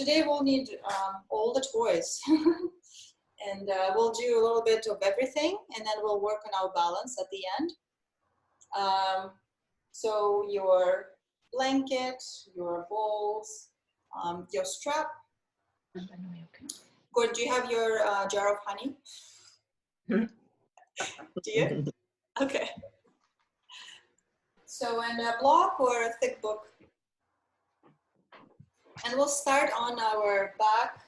today we'll need all the toys. And we'll do a little bit of everything, and then we'll work on our balance at the end. So your blanket, your balls, your strap. Gordon, do you have your jar of honey? Do you? Okay. So, and a block or a thick book. And we'll start on our back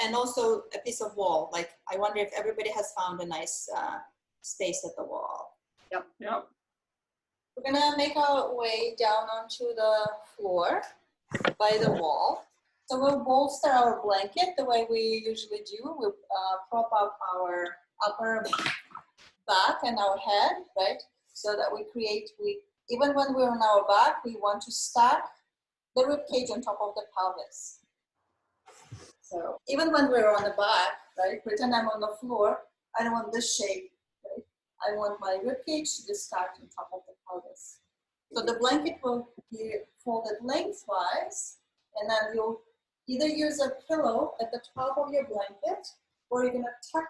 and also a piece of wall. Like, I wonder if everybody has found a nice space at the wall. Yep. Yep. We're gonna make our way down onto the floor by the wall. So we'll bolster our blanket the way we usually do. We'll prop up our upper back and our head, right? So that we create, even when we're on our back, we want to stack the rib cage on top of the pelvis. So even when we're on the back, right, pretend I'm on the floor, I don't want this shape, right? I want my rib cage to just stack on top of the pelvis. So the blanket will be folded lengthwise, and then you'll either use a pillow at the top of your blanket, or you're gonna tuck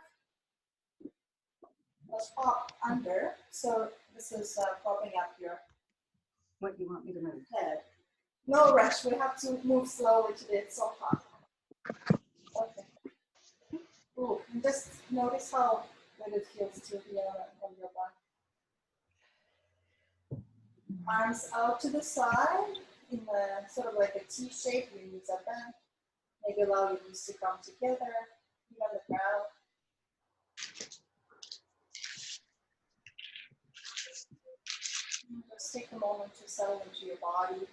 the top under. So this is propping up your What do you want me to move? head. No rush, we have to move slowly today, it's so hot. Okay. Ooh, and just notice how good it feels to be on your back. Arms out to the side in a sort of like a T shape, your knees are bent. Maybe allow your knees to come together, feet on the ground. Just take a moment to settle into your body.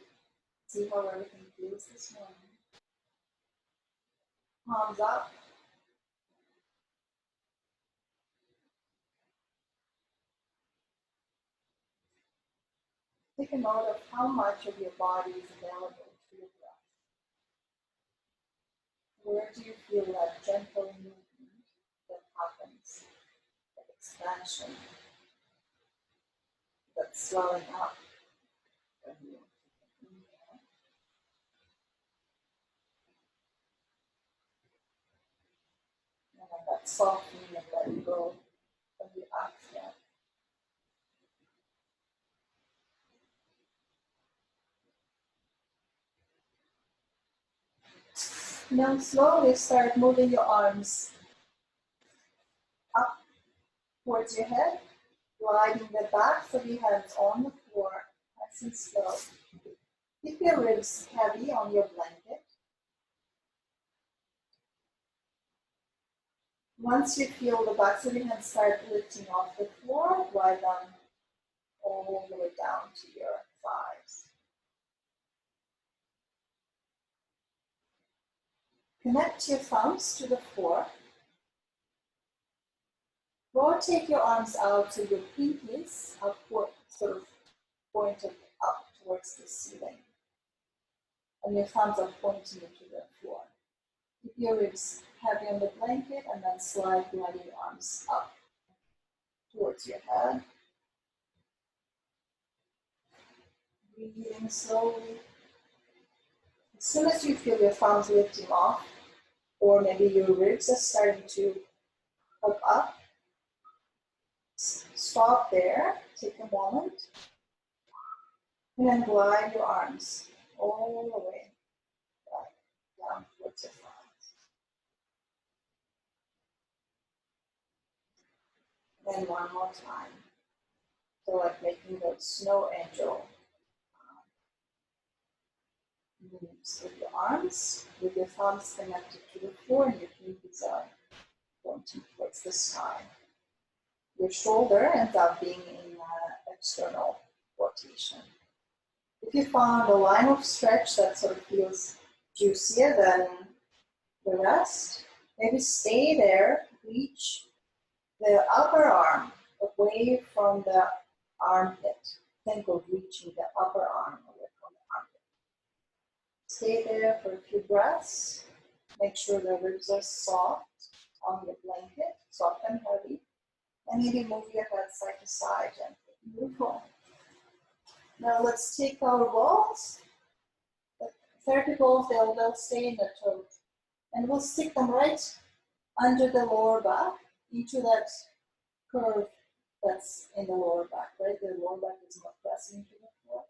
See how everything feels this morning. Palms up. Take a note of how much of your body is available to your breath. Where do you feel that gentle movement that happens, that expansion, that swelling up? And then that softening and letting go of the exhale. Now slowly start moving your arms up towards your head, gliding the backs of your hands on the floor, nice and slow. Keep your ribs heavy on your blanket. Once you feel the backs of your hands start lifting off the floor, glide them all the way down to your thighs. Connect your thumbs to the floor. Rotate your arms out so your pinkies are sort of pointed up towards the ceiling. And your thumbs are pointing into the floor. Keep your ribs heavy on the blanket and then slide gliding your arms up towards your head. Breathing slowly. As soon as you feel your thumbs lifting off, or maybe your ribs are starting to hook up, stop there, take a moment, and then glide your arms all the way down towards your thighs. Then one more time. So like making the snow angel moves with your arms, with your thumbs connected to the floor and your pinkies are pointing towards the sky. Your shoulder ends up being in external rotation. If you found a line of stretch that sort of feels juicier than the rest, maybe stay there, reach the upper arm away from the armpit. Think of reaching the upper arm away from the armpit. Stay there for a few breaths. Make sure the ribs are soft on your blanket, soft and heavy. And maybe move your head side to side gently. Beautiful. Now let's take our balls. therapy balls, they'll stay in the toe. And we'll stick them right under the lower back into that curve that's in the lower back, right? The lower back is not pressing into the floor.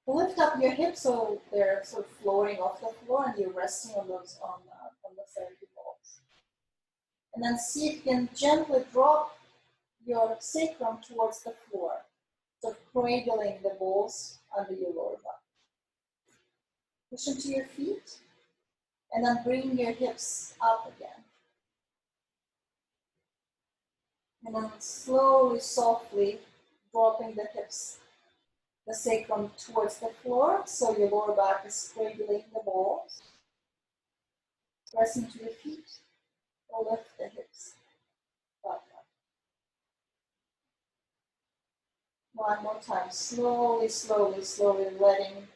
Lift up your hips so they're sort of floating off the floor and you're resting on those on the therapy balls. And then see if you can gently drop your sacrum towards the floor, so cradling the balls under your lower back. Push into your feet, and then bring your hips up again. And then slowly, softly dropping the hips, the sacrum towards the floor, so your lower back is cradling the balls. Press into your feet, or lift the hips back up. One more time, slowly, slowly, slowly letting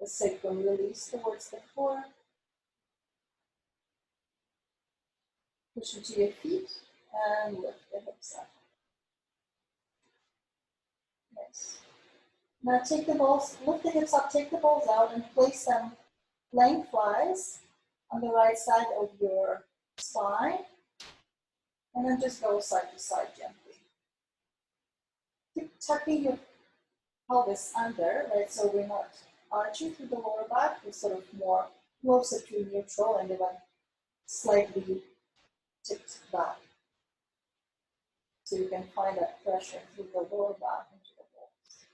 the sacrum release towards the floor. Push into your feet and lift the hips up. Nice. Now take the balls, lift the hips up, take the balls out and place them lengthwise on the right side of your spine. And then just go side to side gently. Keep tucking your pelvis under, right? So we're not arching through the lower back, we're sort of more closer to neutral and even slightly tipped back. So you can find that pressure through the lower back into the balls.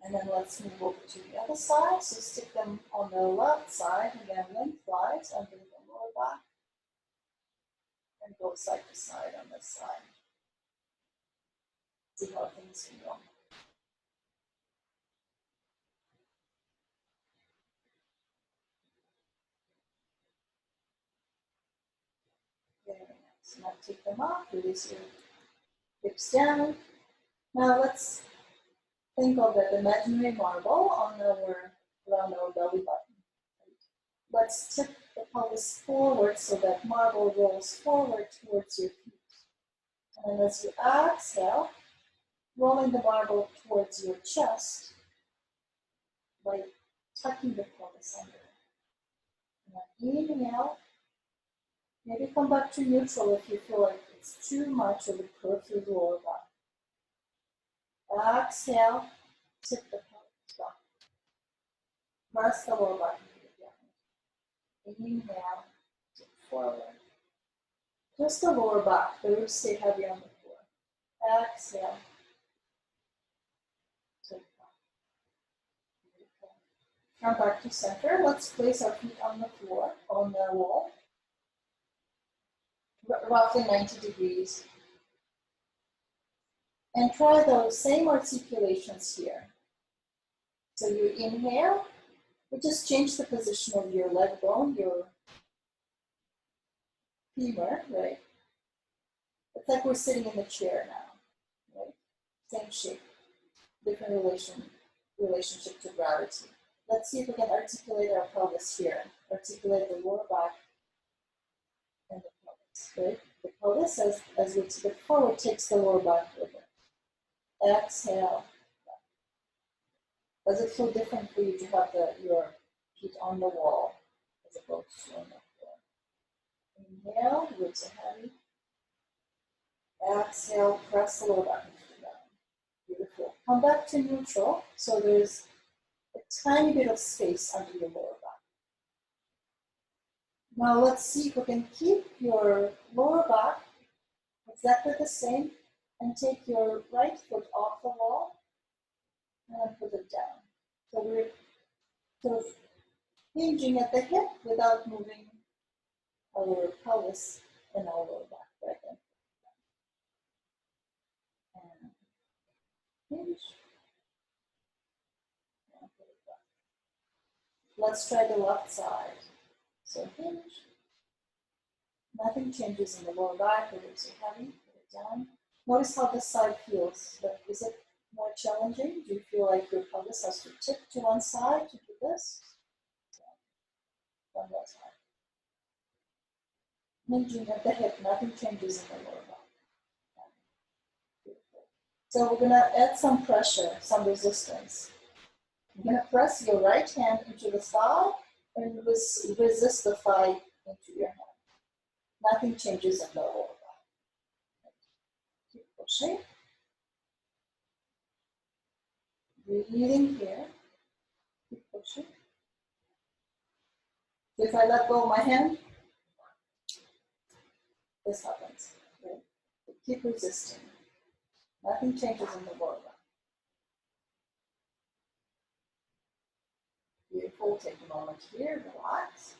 And then let's move over to the other side. So stick them on the left side, again lengthwise under the lower back. And go side to side on this side. See how things feel. Very nice. Now take them off, release your hips down. Now let's think of that imaginary marble on around our belly button. Let's tip the pelvis forward so that marble rolls forward towards your feet. And as you exhale, rolling the marble towards your chest by tucking the pelvis under. Now inhale, maybe come back to neutral if you feel like it's too much of a curve through the lower back. Exhale, tip the pelvis back. Press the lower back again. Inhale, tip forward. Just the lower back, the ribs stay heavy on the floor. Exhale. Tip back. Come back to center. Let's place our feet on the floor, on the wall. Roughly 90 degrees. And try those same articulations here. So you inhale, you just change the position of your leg bone, your femur, right? It's like we're sitting in the chair now, right? Same shape, different relationship to gravity. Let's see if we can articulate our pelvis here. Articulate the lower back and the pelvis, right? The pelvis, as we tip it forward, takes the lower back with it. Exhale. Does it feel different for you to have your feet on the wall as opposed to on the floor? Inhale, ribs are heavy. Exhale, press the lower back into the ground. Beautiful. Come back to neutral, so there's a tiny bit of space under your lower back. Now let's see if we can keep your lower back exactly the same and take your right foot off the wall and put it down. So we're sort of hinging at the hip without moving our pelvis and our lower back, right? And hinge. And put it back. Let's try the left side. So hinge. Nothing changes in the lower back, the ribs are heavy, put it down. Notice how this side feels. But is it more challenging? Do you feel like your pelvis has to tip to one side to do this? One more time. Hinging at the hip, nothing changes in the lower back. Beautiful. So we're gonna add some pressure, some resistance. You're gonna press your right hand into the thigh and resist the thigh into your hand. Nothing changes in the lower back. Keep pushing. Breathing here. Keep pushing. So if I let go of my hand, this happens. Okay? So keep resisting. Nothing changes in the lower back. Beautiful. Take a moment here. Relax.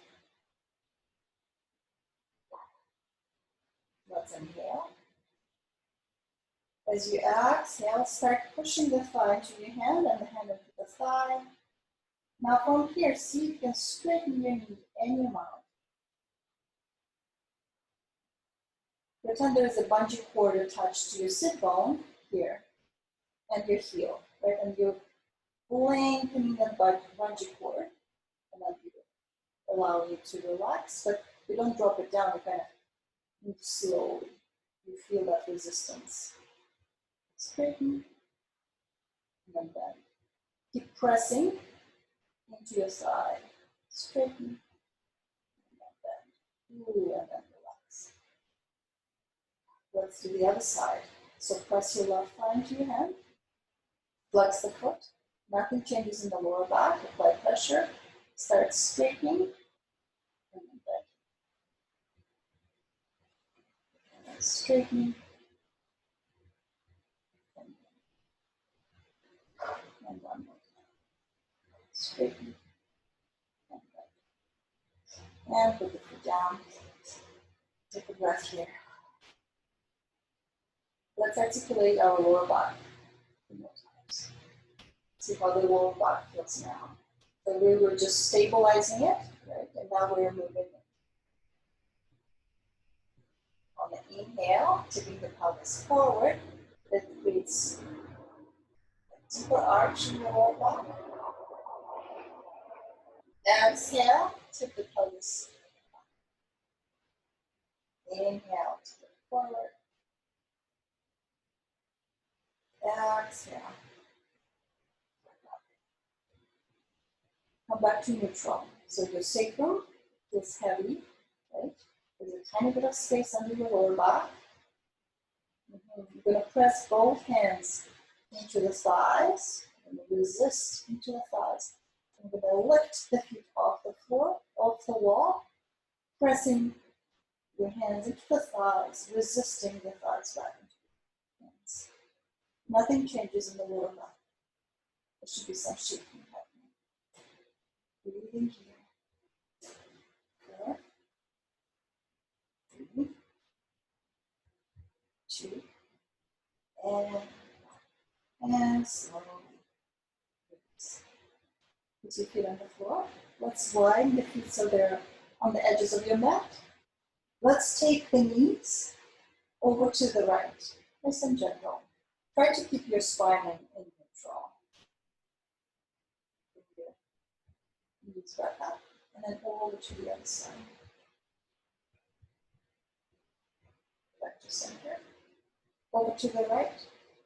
Let's inhale. As you exhale, start pushing the thigh into your hand and the hand into the thigh. Now from here, see if you can straighten your knee any amount. Pretend there is a bungee cord attached to your sit bone here and your heel, right? And you're lengthening the bungee cord, and then you allow it to relax, but you don't drop it down, you kind of move slowly. You feel that resistance. Straighten, and then bend. Keep pressing into your thigh. Straighten, and then bend. Ooh, and then relax. Let's do the other side. So press your left thigh into your hand. Flex the foot. Nothing changes in the lower back. Apply pressure. Start straightening. And then bend. And then straightening. And one more time. Straighten. And bend. And put the foot down. Take a breath here. Let's articulate our lower back. More times. See how the lower back feels now. So we were just stabilizing it, right? And now we're moving it. On the inhale, tipping the pelvis forward, that creates a deeper arch in your lower back. Exhale, tip the pelvis. Inhale, tip it forward. Exhale. Come back to neutral. So your sacrum is heavy, right? There's a tiny bit of space under your lower back. You're going to press both hands into the thighs and resist into the thighs. I'm going to lift the feet off the floor, off the wall, pressing your hands into the thighs, resisting the thighs back into the hands. Nothing changes in the lower back. There should be some shaking happening. Breathing here. 4, 3, 2, and slowly release. Put your feet on the floor. Let's widen the feet so they're on the edges of your mat. Let's take the knees over to the right, nice and gentle. Try to keep your spine in neutral. Knees back up, and then over to the other side. Back to center. Over to the right.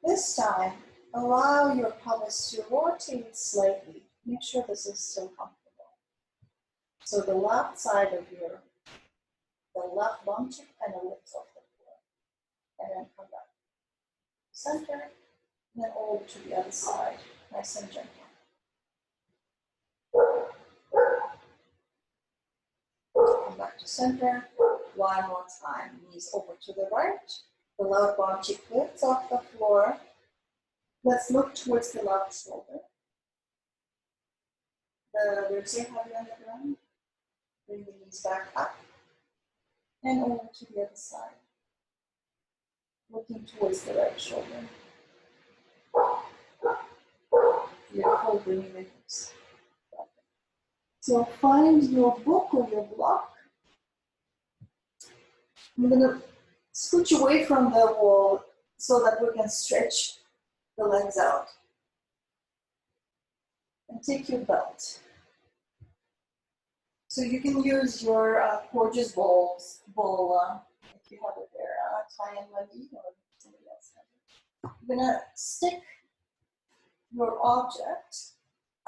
This time, allow your pelvis to rotate slightly. Make sure this is still comfortable. So the left side of the left bum cheek kind of lifts off the floor. And then come back. Center, and then over to the other side. Nice and gentle. Come back to center. One more time. Knees over to the right. The lower bum cheek lifts off the floor. Let's look towards the left shoulder. The ribs are heavy on the ground. Bring the knees back up. And over to the other side. Looking towards the right shoulder. Beautiful, bringing the hips. So find your book or your block. I'm going to scooch away from the wall so that we can stretch the legs out. And take your belt. So you can use your Porges bowl if you have it there, Ty and Wendy or somebody else has it. You're gonna stick your object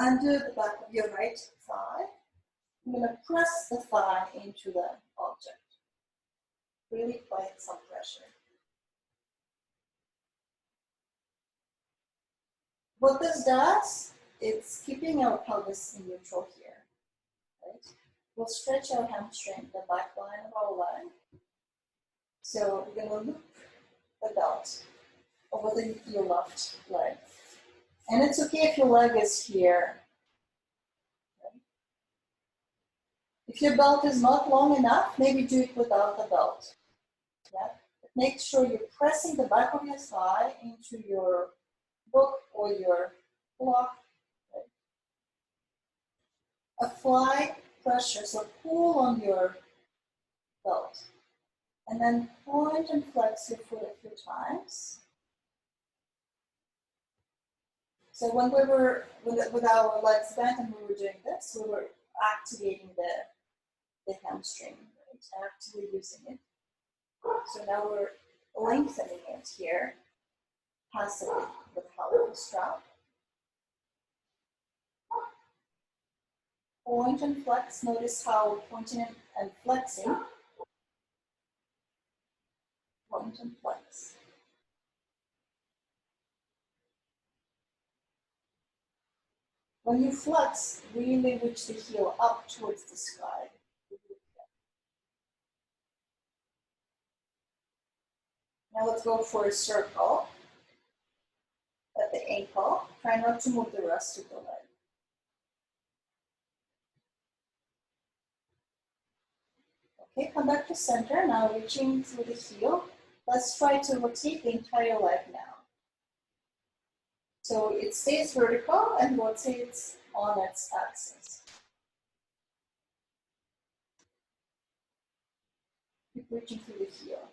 under the back of your right thigh. You're gonna press the thigh into the object. Really apply some pressure. What this does, it's keeping our pelvis in neutral here, right? We'll stretch our hamstring, the back line of our leg. So we're gonna loop the belt over your left leg. And it's okay if your leg is here. Right? If your belt is not long enough, maybe do it without the belt. Yeah? But make sure you're pressing the back of your thigh into your book or your block. Right? Apply pressure, so pull on your belt. And then point and flex your foot a few times. So when we were with our legs bent and we were doing this, we were activating the hamstring, right? Actively using it. So now we're lengthening it here, passively with the help of the strap. Point and flex. Notice how pointing and flexing. Point and flex. When you flex, really reach the heel up towards the sky. Now let's go for a circle at the ankle. Try not to move the rest of the leg. Okay, come back to center. Now reaching through the heel. Let's try to rotate the entire leg now. So it stays vertical and rotates on its axis. Keep reaching through the heel.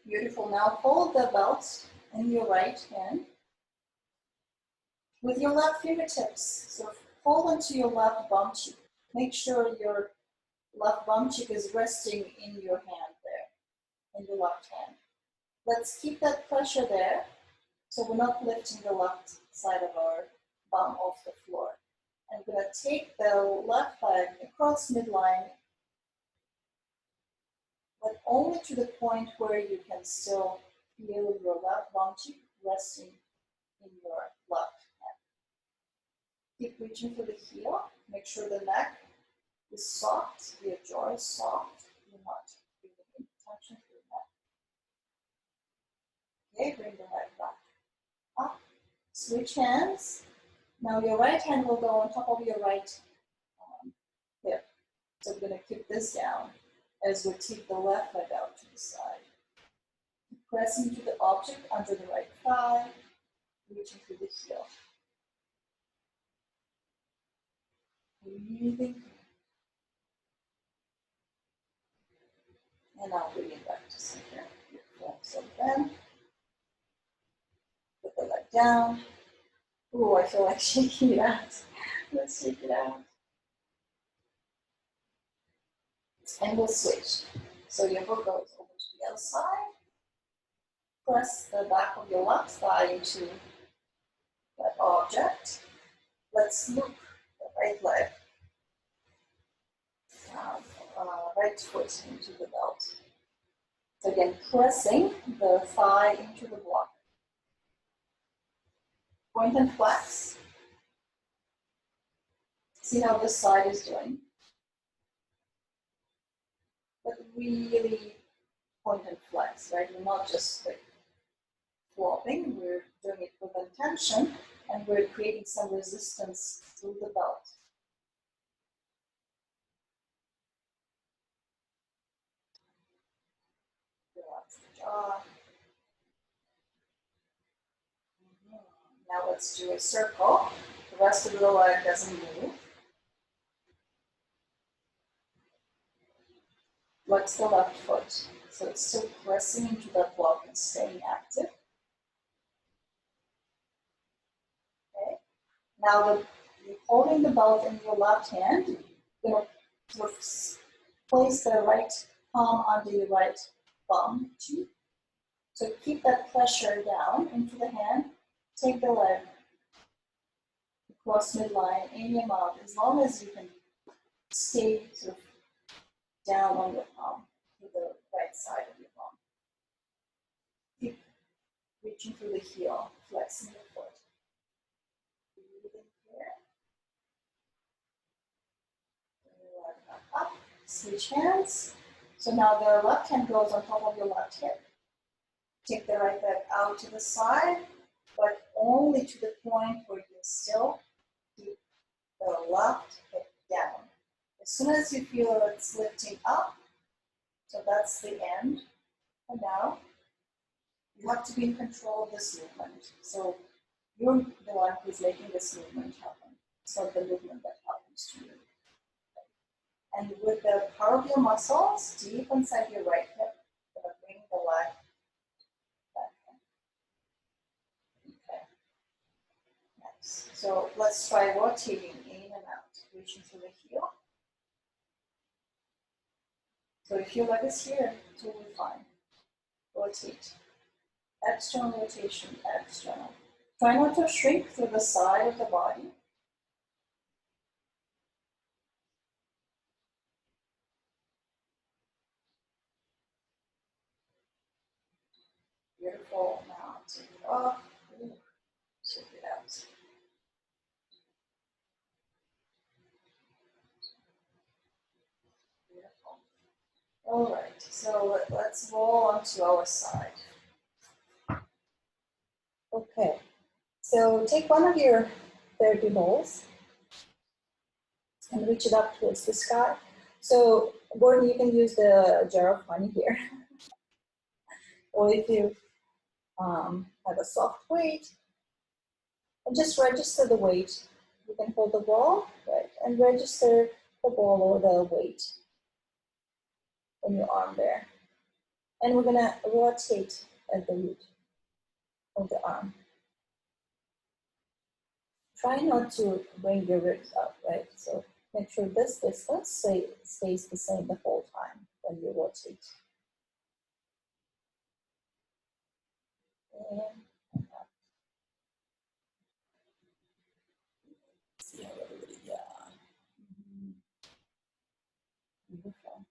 Beautiful. Now hold the belt in your right hand with your left fingertips. So hold onto your left bum cheek. Make sure your left bum cheek is resting in your hand there, in the left hand. Let's keep that pressure there, so we're not lifting the left side of our bum off the floor. I'm gonna take the left leg across midline, but only to the point where you can still feel your left bum cheek resting in your left hand. Keep reaching for the heel. Make sure the neck is soft, your jaw is soft. You're not feeling any tension through the neck. Okay, bring the leg back up. Switch hands. Now your right hand will go on top of your right hip. So we're going to keep this down as we take the left leg out to the side. Pressing to the object under the right thigh, reaching through the heel. Breathing. And now bringing back to center. Beautiful. So then, put the leg down. Ooh, I feel like shaking it out. Let's shake it out. And we'll switch. So your foot goes over to the other side. Press the back of your left thigh into that object. Let's loop the right leg, right foot into the belt. So again, pressing the thigh into the block. Point and flex. See how this side is doing. But really point and flex, right? We're not just like flopping, we're doing it with intention, and we're creating some resistance through the belt. Relax the jaw. Now let's do a circle. The rest of the leg doesn't move. Flex the left foot. So it's still pressing into that block and staying active. Okay. Now the holding the belt in your left hand, you're going to sort of place the right palm under your right thumb. So keep that pressure down into the hand. Take the leg across midline in your mouth as long as you can stay sort of down on your palm to the right side of your palm. Keep reaching through the heel, flexing the foot. Breathing here. Right back up. Switch hands. So now the left hand goes on top of your left hip. Take the right leg out to the side, but only to the point where you still keep the left hip down. As soon as you feel it's lifting up, so that's the end for now, you have to be in control of this movement. So you're the one who's making this movement happen. It's not the movement that happens to you. And with the power of your muscles deep inside your right hip, you're going to bring the leg back in. Okay. Next. So let's try rotating in and out, reaching through the heel. So if your leg is here, totally fine. Rotate. External rotation, external. Try not to shrink through the side of the body. Beautiful. Now take it off. Shake it out. Beautiful. All right, so let's roll onto our side. Okay, so take one of your therapy bowls and reach it up towards the sky. So Gordon, you can use the jar of honey here. Or if you have a soft weight, and just register the weight. You can hold the ball, right, and register the ball or the weight in your arm there. And we're gonna rotate at the root of the arm. Try not to bring your ribs up, right? So make sure this distance stays the same the whole time when you rotate. In and out. See how everybody, yeah. Beautiful.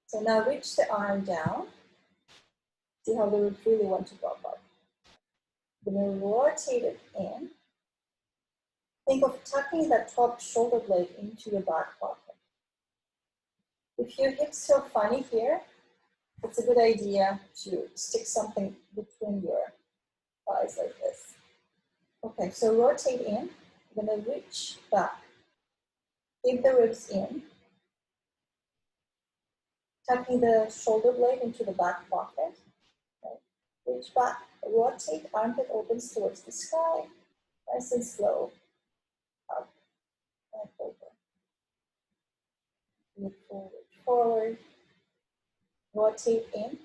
So now reach the arm down. See how the ribs really want to pop up. Then rotate it in. Think of tucking that top shoulder blade into your back pocket. If your hips feel funny here, it's a good idea to stick something between your thighs like this. Okay, so rotate in. I'm gonna reach back. Keep the ribs in. Tucking the shoulder blade into the back pocket. Okay. Reach back, rotate, armpit opens towards the sky. Nice and slow. Up and over. Move forward. Rotate in.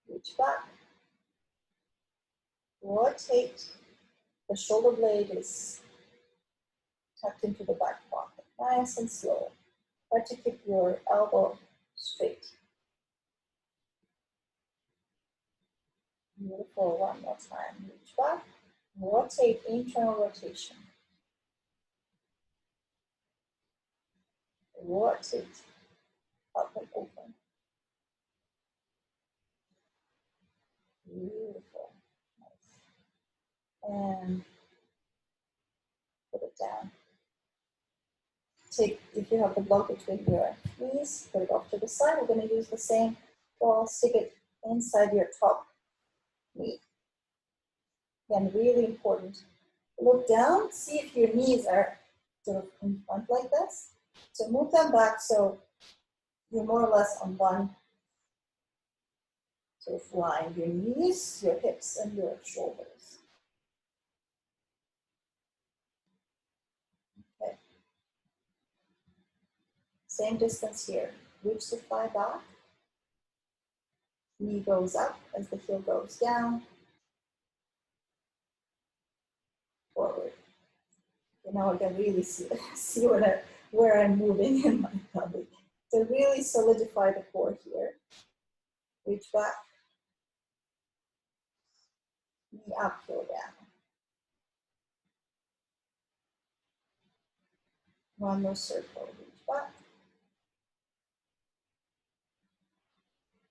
Reach back. Rotate. The shoulder blade is tucked into the back pocket. Nice and slow. Try to keep your elbow straight. Beautiful. One more time. Reach back. Rotate, internal rotation. Rotate. Up and open. Beautiful. Nice. And put it down. Take, if you have the block between your knees, put it off to the side. We're going to use the same ball, stick it inside your top knee. Again, really important. Look down, see if your knees are sort of in front like this. So move them back so you're more or less on one sort of line. Your knees, your hips, and your shoulders. Okay. Same distance here. Reach the thigh back. Knee goes up as the heel goes down. Okay, now I can really see where I'm moving in my belly. So really solidify the core here. Reach back, knee up, heel down. One more circle, reach back,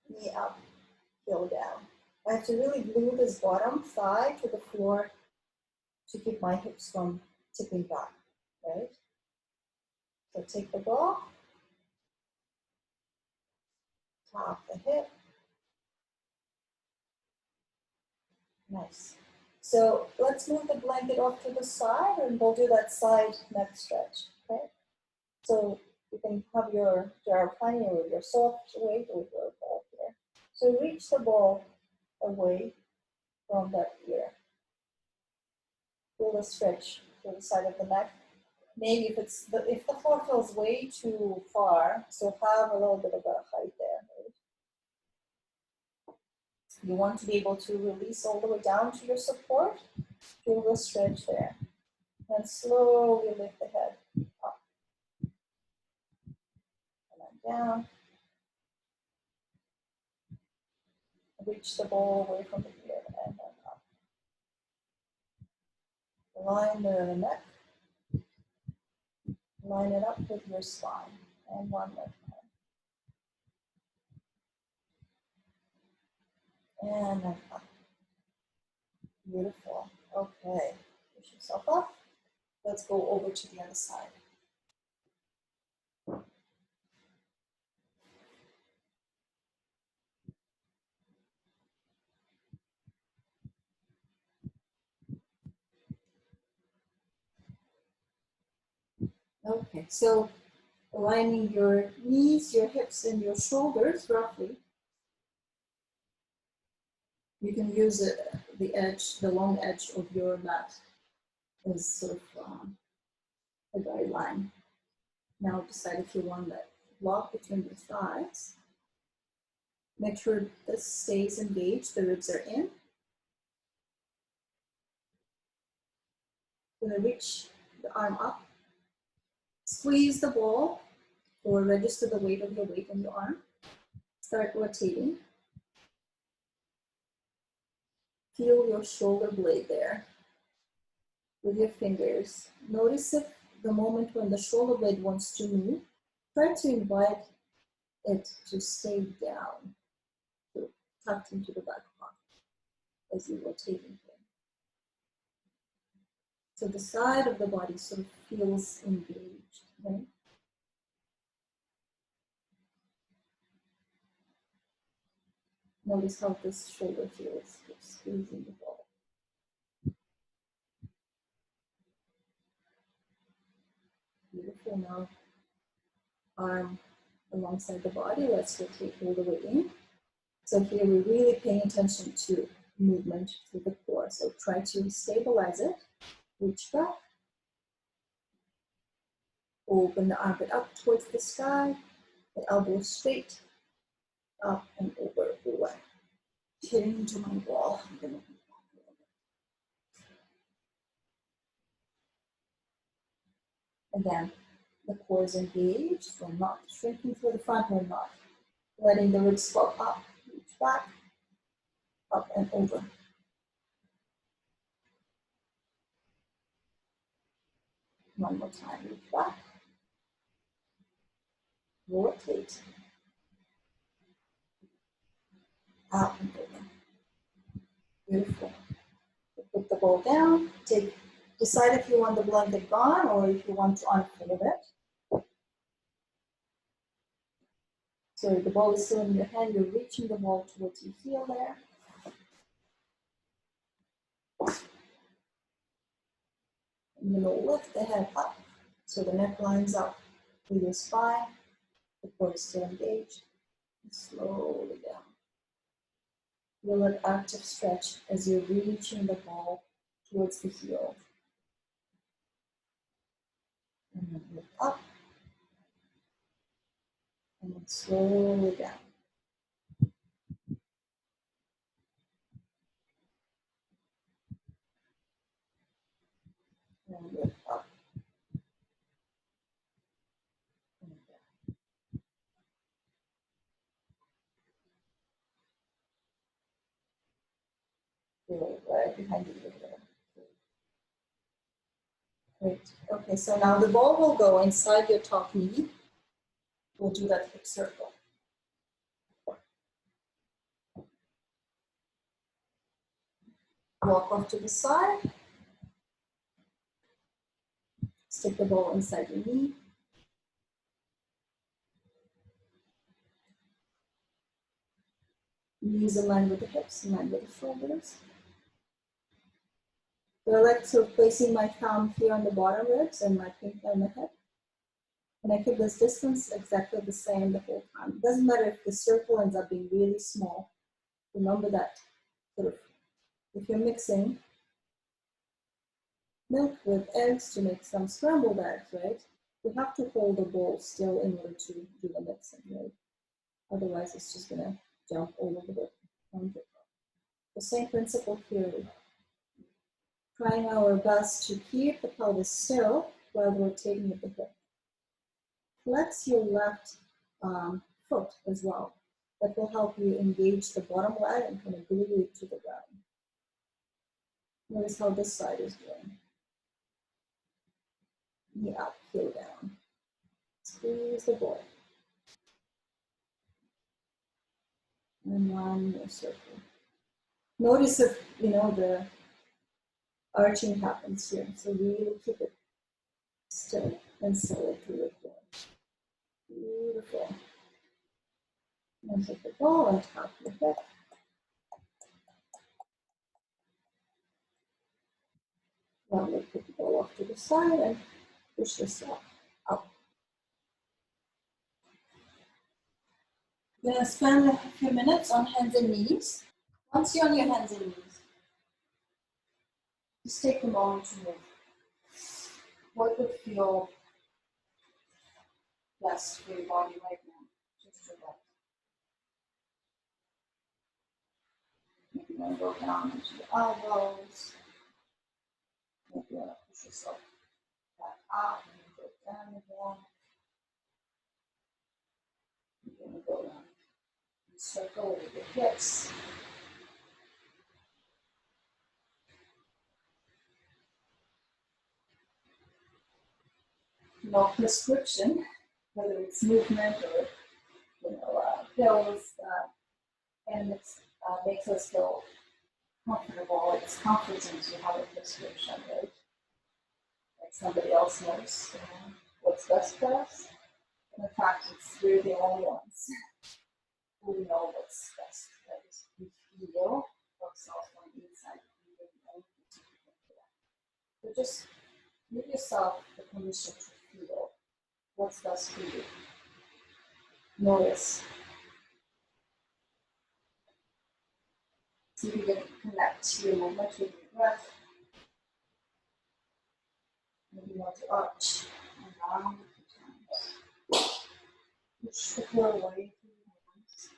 knee up, heel down. I have to really glue this bottom thigh to the floor to keep my hips from tipping back, right? So take the ball, top the hip. Nice. So let's move the blanket off to the side and we'll do that side neck stretch, okay? So you can have your jar of honey or your soft weight or your ball here. So reach the ball away from that ear. Feel the stretch to the side of the neck. Maybe if the floor feels way too far, so have a little bit of a height there. Right? You want to be able to release all the way down to your support. Feel the stretch there. Then slowly lift the head up and then down. Reach the ball away from the ear and then up. Align the neck. Line it up with your spine. And one more time. And then up. Beautiful. Okay. Push yourself up. Let's go over to the other side. Okay, so aligning your knees, your hips, and your shoulders roughly. You can use the edge, the long edge of your mat as sort of a guideline. Now decide if you want that block between your thighs. Make sure this stays engaged, the ribs are in. You're gonna reach the arm up. Squeeze the ball or register the weight of your weight in your arm. Start rotating. Feel your shoulder blade there with your fingers. Notice if the moment when the shoulder blade wants to move, try to invite it to stay down, so tucked into the back pocket as you rotate in here. So the side of the body sort of feels engaged, right? Notice how this shoulder feels, just squeezing the ball. Beautiful. Now, arm alongside the body. Let's rotate all the way in. So here we're really paying attention to movement through the core. So try to stabilize it. Reach back. Open the armpit up towards the sky. The elbow straight. Up and over, away. Hitting into my wall. Again, the core is engaged. We're not shrinking through the front. We're not letting the ribs swell up. Reach back. Up and over. One more time. Reach back. Rotate. Up and over. Beautiful. Put the ball down. Decide if you want the blanket gone or if you want to unfold it. So the ball is still in your hand. You're reaching the ball towards your heel there. And then we'll lift the head up so the neck lines up with your spine. The core is still engaged. And slowly down. Feel an active stretch as you're reaching the ball towards the heel. And then lift up. And then slowly down. And lift up. right behind the ear there. Great. Okay, so now the ball will go inside your top knee. We'll do that hip circle. Walk off to the side. Stick the ball inside your knee. Knees align with the hips, align with the shoulders. So I like sort of placing my thumb here on the bottom ribs and my pinky on the hip. And I keep this distance exactly the same the whole time. It doesn't matter if the circle ends up being really small. Remember that sort of, if you're mixing milk with eggs to make some scrambled eggs, right? You have to hold the bowl still in order to do the mixing, right? Otherwise, it's just gonna jump all over the same principle here. Trying our best to keep the pelvis still while rotating at the hip. Flex your left foot as well. That will help you engage the bottom leg and kind of glue it to the ground. Notice how this side is doing. Knee up, heel down. Squeeze the ball. And one more circle. Notice if, the arching happens here. So really keep it still and solid through the floor. Beautiful. And take the ball on top of the hip. Now we put the ball off to the side and push this up. You're going to spend a few minutes on hands and knees. Once you're on your hands and knees, just take a moment to move. What would feel best for your body right now? Just do that. Maybe you want to go down into your elbows. Maybe you want to push yourself back up and go down again. You're going to go down and circle with your hips. No prescription, whether it's movement or pills, and it makes us feel comfortable. It's comforting to have a prescription, right? Like somebody else knows what's best for us. And in fact, we're the only ones who know what's best. Right? We feel ourselves on the inside. So just give yourself the permission to feel what's best for you. Notice. See if you can connect your movement with your breath. Maybe you want to arch and down a few times. Push the floor away from your hands.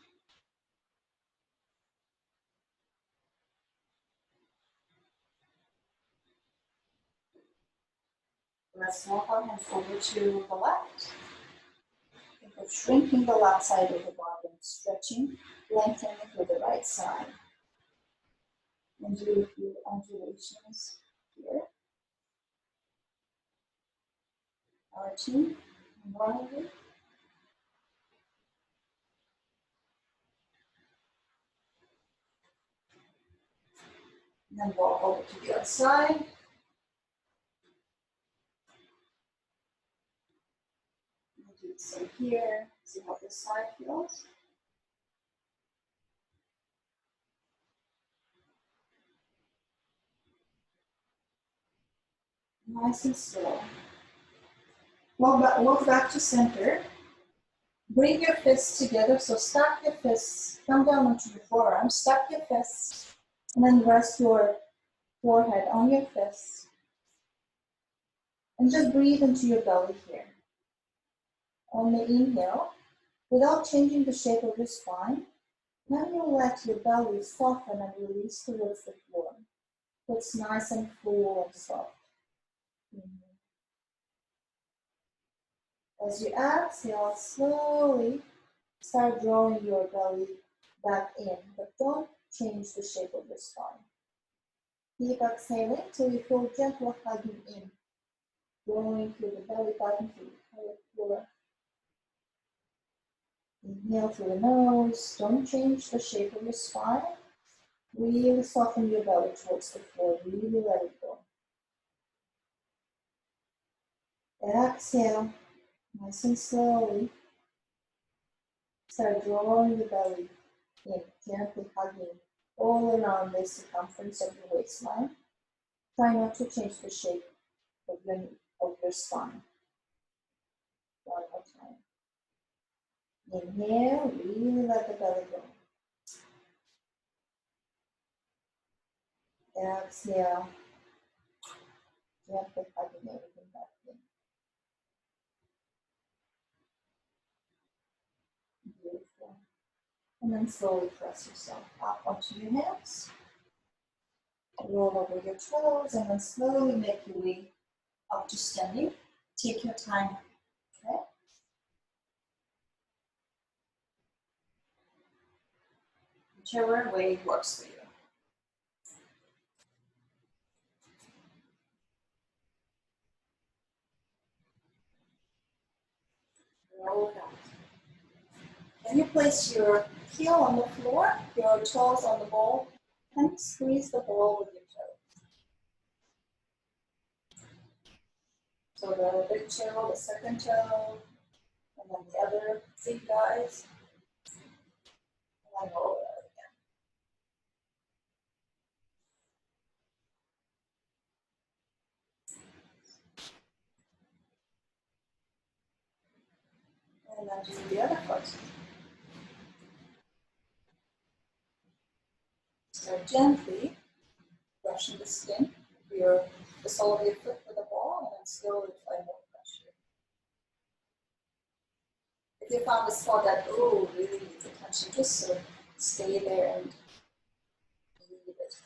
Let's walk our hands over to the left. Think of shrinking the left side of the body and stretching, lengthening with the right side. And do a few undulations here. Arching and rounding. And then walk over to the other side. Do the same here. See how this side feels. Nice and slow. Walk back to center. Bring your fists together. So stack your fists. Come down onto your forearms. Stack your fists. And then rest your forehead on your fists. And just breathe into your belly here. On the inhale, without changing the shape of your spine, then you'll let your belly soften and release towards the floor. It's nice and full and soft. As you exhale, slowly start drawing your belly back in, but don't change the shape of your spine. Keep exhaling till you feel gentle hugging in, going through the belly button, through the pelvic floor. Inhale through the nose. Don't change the shape of your spine. Really soften your belly towards the floor. Really let it go. Exhale, nice and slowly. Start drawing the belly in, gently hugging all around the circumference of your waistline. Try not to change the shape of your spine. One more time. Inhale, really let the belly go. Exhale, gently hugging everything back in. Beautiful. And then slowly press yourself up onto your hands. Roll over your toes and then slowly make your way up to standing. Take your time, okay? Whichever way works for you. Roll it out. Then you place your heel on the floor, your toes on the ball, and squeeze the ball with your toes. So the big toe, the second toe, and then the other feet, guys. And then roll it out again. And then do the other foot. So gently brushing the skin of the sole of your foot with the ball, and then slowly apply more pressure. If you found a spot that really needs attention, just sort of stay there and leave it.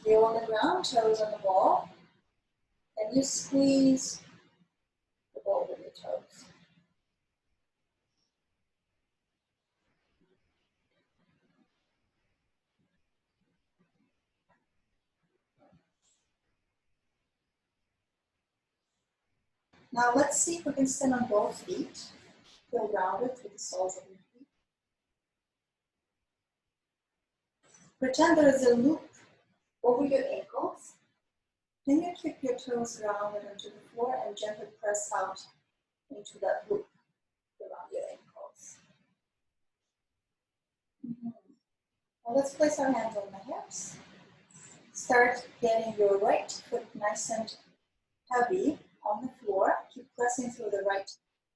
Heel on the ground, toes on the ball, and you squeeze the ball with your toes. Now let's see if we can stand on both feet. Feel grounded with the soles of your feet. Pretend there is a loop over your ankles. Then you keep your toes grounded onto the floor and gently press out into that loop around your ankles. Now let's place our hands on the hips. Start getting your right foot nice and heavy on the floor. Keep pressing through the right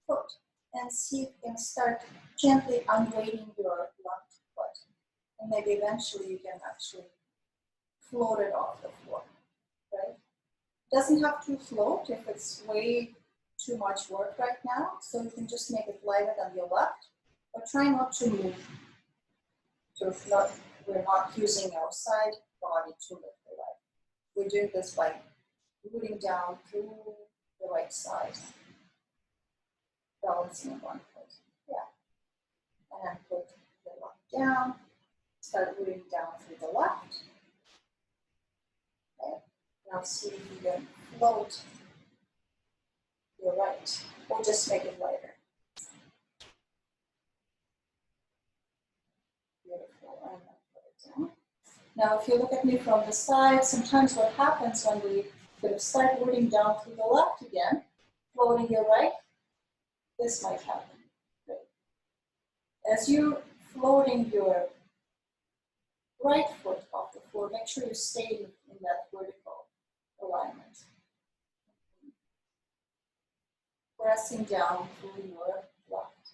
foot and see if you can start gently unweighting your left foot. And maybe eventually you can actually float it off the floor, right? It doesn't have to float if it's way too much work right now, so you can just make it lighter than your left, but try not to move. So we're not using our side body to lift the leg. We're doing this by rooting down through the right side, balancing on one foot. Yeah. And then put the left down, start rooting down through the left. Okay. Now see if you can float your right, or just make it lighter. Beautiful. And then put it down. Now, if you look at me from the side, sometimes what happens when we sort of start rooting down through the left again, floating your right, this might happen. Right. As you're floating your right foot off the floor, make sure you stay in that vertical alignment. Pressing down through your left.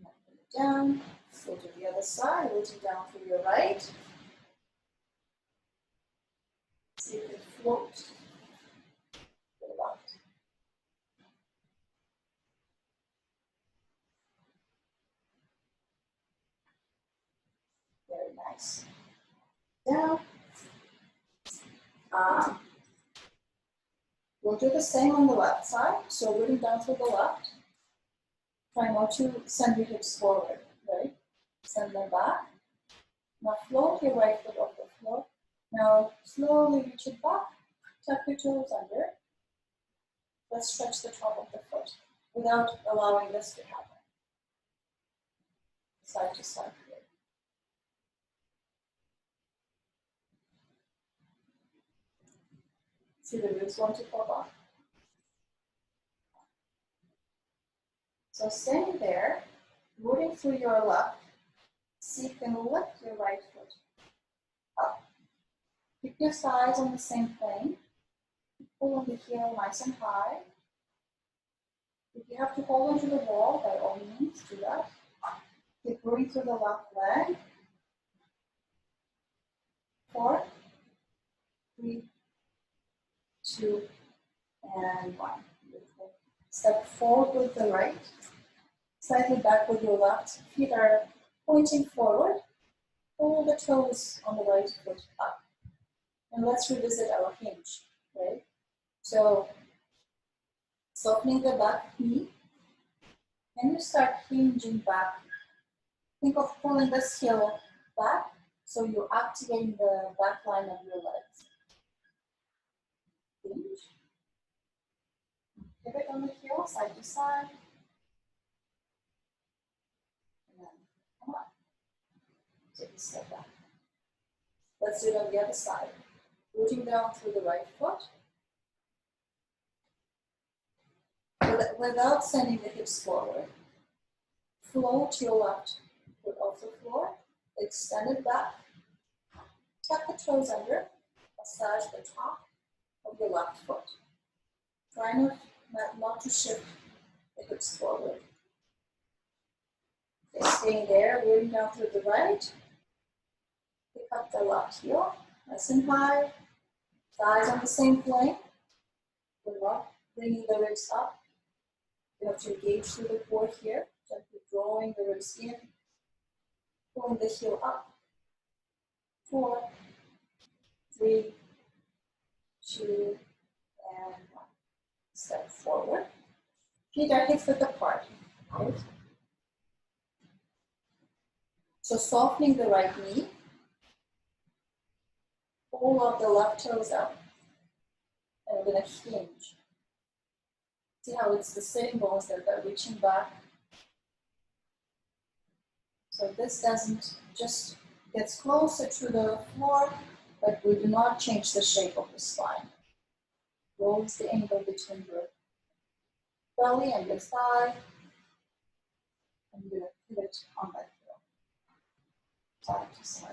Put it down, go to the other side, rooting down through your right. See if it floats to the left. Very nice. Down. We'll do the same on the left side. So rooting down through the left. Try not to send your hips forward, right? Send them back. Now float your right foot off the floor. Now slowly reach it back. Tuck your toes under. Let's stretch the top of the foot without allowing this to happen. Side to side here. See the ribs want to pop off. So staying there, rooting through your left, see if you can lift your right foot up. Keep your thighs on the same plane. Pull on the heel nice and high. If you have to hold onto the wall, by all means, do that. Keep rooting through the left leg. 4, 3, 2, and 1. Beautiful. Step forward with the right. Slightly back with your left. Feet are pointing forward. Pull the toes on the right foot up. And let's revisit our hinge, right? So, softening the back knee. And you start hinging back. Think of pulling this heel back, so you're activating the back line of your legs. Hinge. Pivot on the heel, side to side. And then come on. Take a step back. Let's do it on the other side. Rooting down through the right foot. Without sending the hips forward. Float your left foot off the floor. Extend it back. Tuck the toes under. Massage the top of your left foot. Try not to shift the hips forward. Okay, staying there, rooting down through the right. Pick up the left heel, nice and high. Thighs on the same plane. We're not bringing the ribs up. You have to engage through the core here, gently drawing the ribs in, pulling the heel up. 4, 3, 2, and 1. Step forward. Feet are hip width apart. Right? So softening the right knee. Pull up the left toes out. And we're going to hinge. See how it's the same bones that are reaching back. So this doesn't just gets closer to the floor, but we do not change the shape of the spine. Rolls the angle between your belly and your thigh. And you're going to pivot on that heel. Side to side.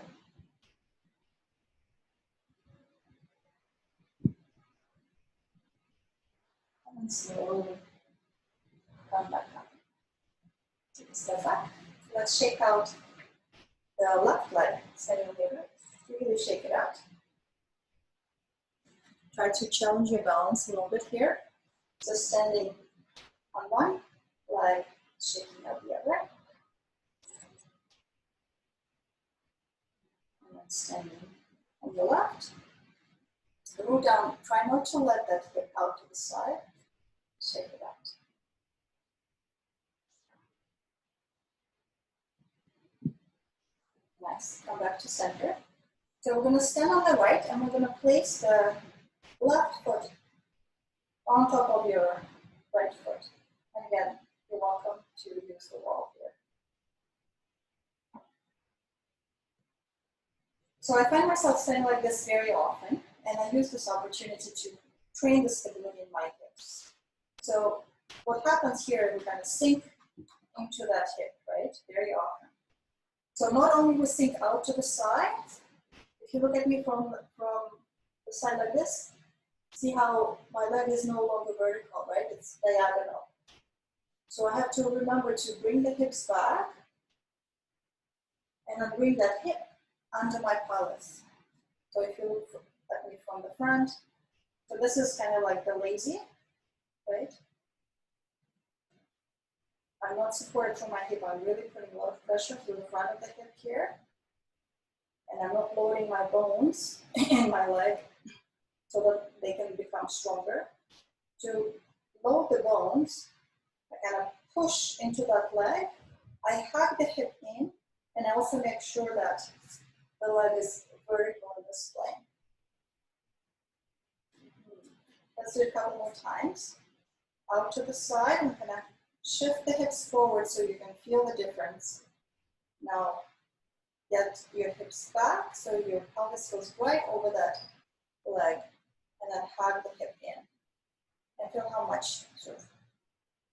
And slowly come back up. Take a step back. Let's shake out the left leg. Setting over. Really shake it out. Try to challenge your balance a little bit here. So standing on one leg, shaking out the other. And then standing on the left. Root down. Try not to let that hip out to the side. Shake it out. Nice. Come back to center. So we're going to stand on the right and we're going to place the left foot on top of your right foot. And again, you're welcome to use the wall here. So I find myself standing like this very often, and I use this opportunity to train the stability in my hips. So what happens here, we kind of sink into that hip, right? Very often. So not only we sink out to the side, if you look at me from the side like this, see how my leg is no longer vertical, right? It's diagonal. So I have to remember to bring the hips back and then bring that hip under my pelvis. So if you look at me from the front, so this is kind of like the lazy, right? I'm not supported from my hip. I'm really putting a lot of pressure through the front of the hip here. And I'm not loading my bones in my leg so that they can become stronger. To load the bones, I kind of push into that leg. I hug the hip in, and I also make sure that the leg is vertical in this plane. Let's do it a couple more times. Out to the side, I'm gonna shift the hips forward so you can feel the difference. Now, get your hips back so your pelvis goes right over that leg, and then hug the hip in. And feel how much sort of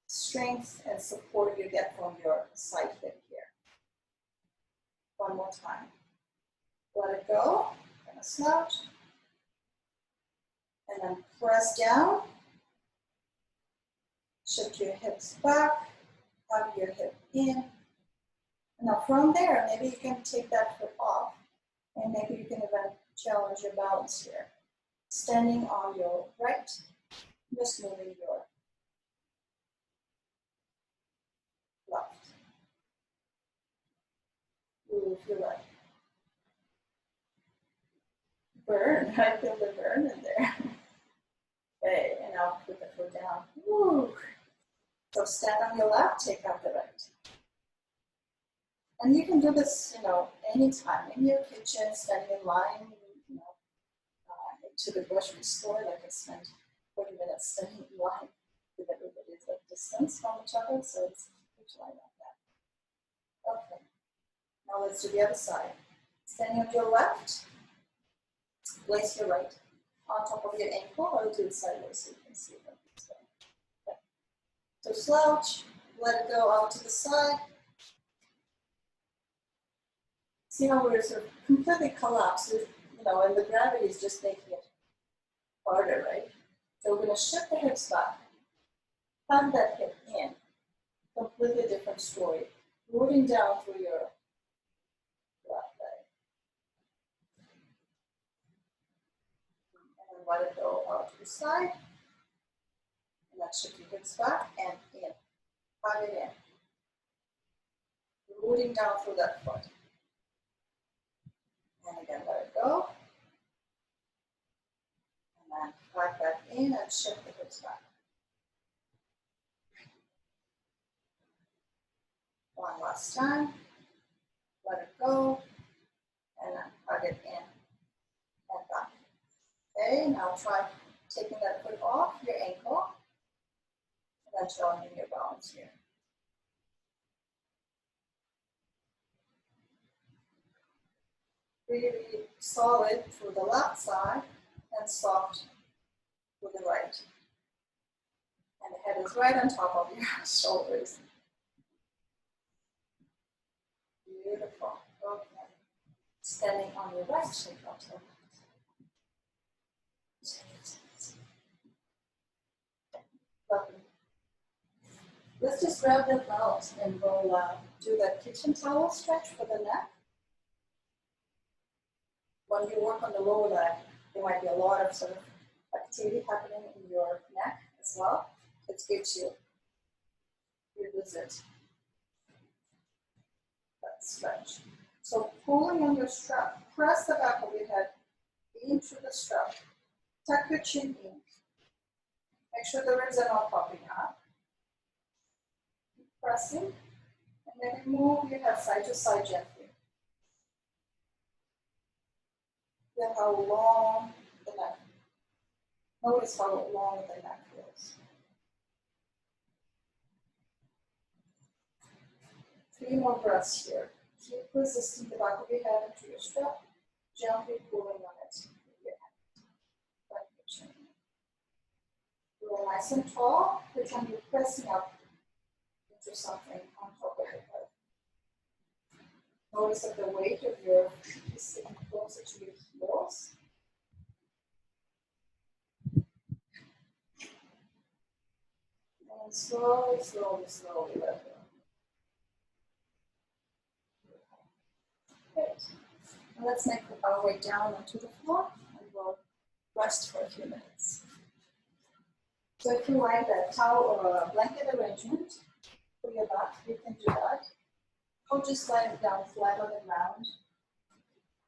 strength and support you get from your side hip here. One more time. Let it go, kind of slouch. And then press down. Shift your hips back, hug your hip in. And now from there, maybe you can take that foot off, and maybe you can even challenge your balance here. Standing on your right, just moving your left. Ooh, feel like burn. I feel the burn in there. Okay, and I'll put the foot down. Woo. So stand on your left, take out the right. And you can do this, anytime in your kitchen, standing in line, to the grocery store. Like I spent 40 minutes standing in line with everybody's like distance from each other, so it's line like that. Okay. Now let's do the other side. Standing on your left, place your right on top of your ankle. I'll do it sideways so you can see what it's doing. Okay. So slouch, let it go out to the side. See how we're sort of completely collapsed, and the gravity is just making it harder, right? So we're going to shift the hips back, hug that hip in. Completely different story. Rooting down through your left leg. And then let it go out to the side. And then shift your hips back and in. Hug it in. Rooting down through that foot. And again, let it go. And then hug that in and shift the hips back. One last time. Let it go. And then hug it in and back. Okay, now try taking that foot off your ankle. And then challenging your balance here. Really solid for the left side and soft for the right. And the head is right on top of your shoulders. Beautiful. Okay. Standing on your right, shake out to the left. Lovely. Let's just grab the belt and we'll do that kitchen towel stretch for the neck. When you work on the lower leg, there might be a lot of sort of activity happening in your neck as well. It gives you revisit that stretch. So pulling on your strap, press the back of your head into the strap. Tuck your chin in. Make sure the ribs are not popping up. Keep pressing, and then move your head side to side gently. Feel how long the neck. Notice how long the neck feels. 3 more breaths here. Keep resisting the back of your head into your strap, gently pulling on it with your hand. Like your chin. Roll nice and tall, pretend you're pressing up into something on top of your head. Notice that the weight of your feet is sitting closer to your heels. And slowly, slowly, slowly let go. Great. Now let's make our way down onto the floor and we'll rest for a few minutes. So if you like a towel or a blanket arrangement for your back, you can do that. Or just lie it down flat on the ground.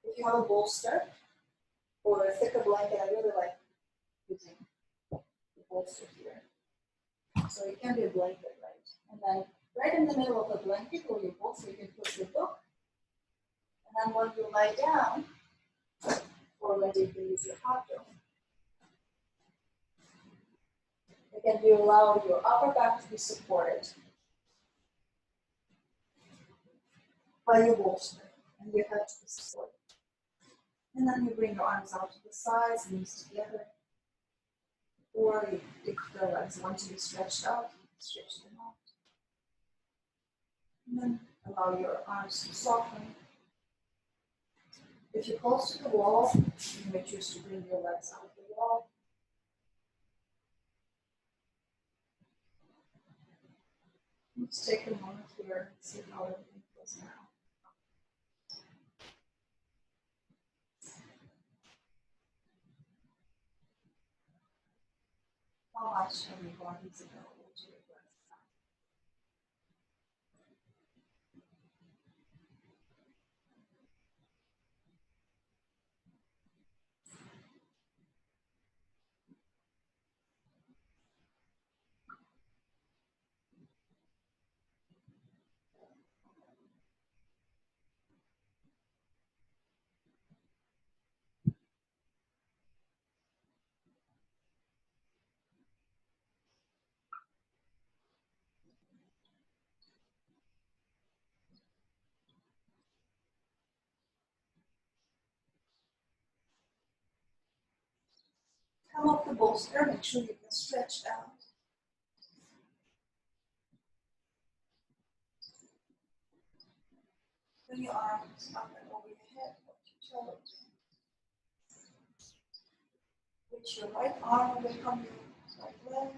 If you have a bolster or a thicker blanket, I really like using the bolster here. So it can be a blanket, right? And then right in the middle of the blanket or your book, so you can put your book. And then when you lie down, or when you use your hot dog, again, you allow your upper back to be supported by your bolster and your head to be supported. And then you bring your arms out to the sides, knees together. Or if the legs want to be stretched out, stretch them out. And then allow your arms to soften. If you're close to the wall, you may choose to bring your legs out of the wall. Let's take a moment here and see how everything feels now. How much of your body is available to your breath now? Come off the bolster, make sure you can stretch out. Bring your arms up and over your head, up your toes. Reach your right arm away from your right leg.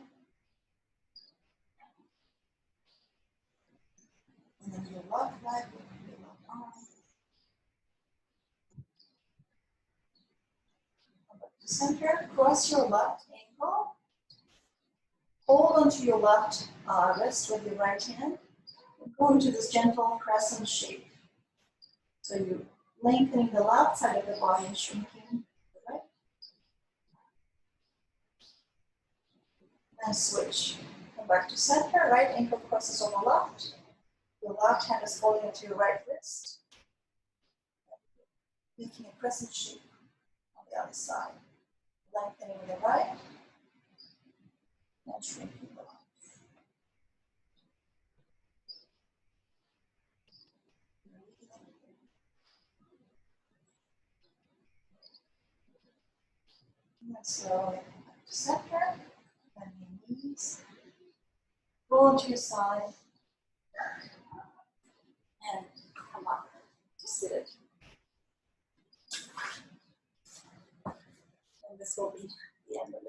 And then your left leg with your left arm. Come back to center. Cross your left ankle. Hold onto your left wrist with your right hand. And go into this gentle crescent shape. So you're lengthening the left side of the body and shrinking the right. And switch. Come back to center. Right ankle crosses over left. Your left hand is holding onto your right wrist. Making a crescent shape on the other side. Lengthening the right. And shrinking the left. And slowly back to center. Bend your knees. Roll to your side. And come up to sit. And this will be the end of